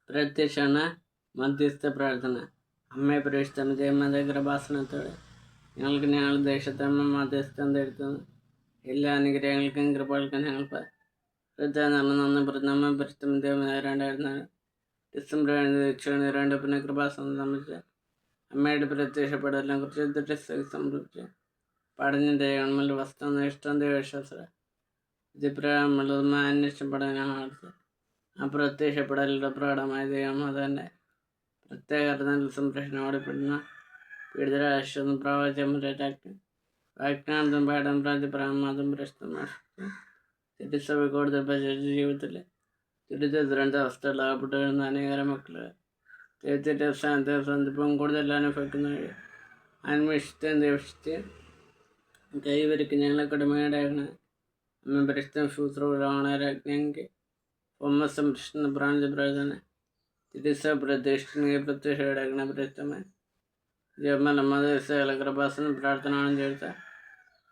പ്രത്യക്ഷണ മധ്യസ്ഥ പ്രാർത്ഥന. അമ്മയെ പരിശുദ്ധ കൃപാസനത്തോടെ ഞങ്ങൾ ദേശത്തമ്മ മധ്യസ്ഥം തരുത്തുന്നു. എല്ലാ അനുഗ്രഹങ്ങൾക്കും കൃപകൾക്കും ഞങ്ങൾ നന്ദി പ്രഥമ പരിശുദ്ധ ഡിസംബർ 2 പിന്നെ കൃപാസനം സംബന്ധിച്ച് അമ്മയുടെ പ്രത്യക്ഷപ്പെടലിനെ കുറിച്ച് സംഭവിച്ച് പഠനത്തിൻ്റെ ഗവൺമെൻറ് വസ്തുത ഇഷ്ടം ദൈവശാസ്ത്ര ഇതിപ്രകാരമുള്ളതും അന്വേഷണ പഠനങ്ങൾ ആ പ്രത്യക്ഷപ്പെടലുടെ പ്രകടമായ ദൈവം തന്നെ പ്രത്യേക അർത്ഥത്തിൽ സംരക്ഷണം ഓടിപ്പെടുന്ന പീഡിതരാശ്വസം പ്രവാചകരാക്കി വാഗ്നാഥം പാഠം പ്രാതിപ്രാമതും പ്രശ്നമാക്കി തിരുസഭ കൂടുതൽ ജീവിതത്തിൽ ദുരിത അവസ്ഥകളാകപ്പെട്ടു വരുന്ന അനേകര മക്കൾ ദൈവത്തിൻ്റെ സ്ഥാനത്തെ സന്ദർഭം കൂടുതൽ അനുഭവിക്കുന്ന അന്വേഷിച്ചും ദൈവത്തെ കൈവരിക്ക് ഞങ്ങളെ കടുമയുടെയാണ് അമ്മ പരിശുദ്ധ ശൂത്രമാണ് രാജ്ഞെങ്കിൽ ഒമ്മ സംരക്ഷണ പ്രാഞ്ച പ്രാർത്ഥന തിരുസഭ പ്രത്യക്ഷയുടെ പരിശുദ്ധമായ ജപമല മതസ്ഥല കൃപാസന പ്രാർത്ഥനയാണ് ചേർത്ത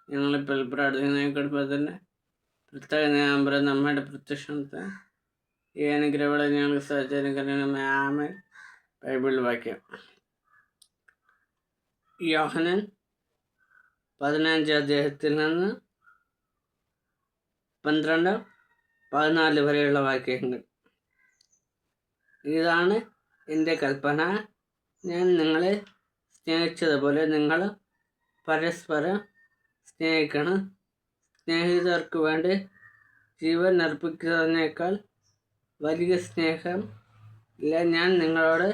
ഞങ്ങളിപ്പോൾ പ്രാർത്ഥിക്കുന്ന കുടുംബത്തിൽ തന്നെ പ്രത്യേക നമ്പർ നമ്മുടെ പ്രത്യക്ഷണത്തെ ഈ അനുഗ്രഹങ്ങളെ ഞങ്ങൾക്ക് സഹചര്യമായ ആമേ. ബൈബിൾ വാക്യം യോഹന്നാൻ 15 അധ്യായത്തിൽ നിന്ന് 12-14 വരെയുള്ള വാക്യങ്ങൾ. ഇതാണ് എൻ്റെ കൽപ്പന, ഞാൻ നിങ്ങളെ സ്നേഹിച്ചതുപോലെ നിങ്ങൾ പരസ്പരം സ്നേഹിക്കണം. സ്നേഹിതർക്ക് വേണ്ടി ജീവൻ അർപ്പിക്കുന്നതിനേക്കാൾ വലിയ സ്നേഹം ഇല്ല. ഞാൻ നിങ്ങളോട്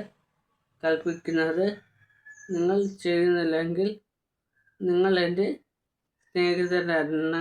കൽപ്പിക്കുന്നത് നിങ്ങൾ ചെയ്യുന്നില്ലെങ്കിൽ നിങ്ങൾ എൻ്റെ സ്നേഹിതരല്ല.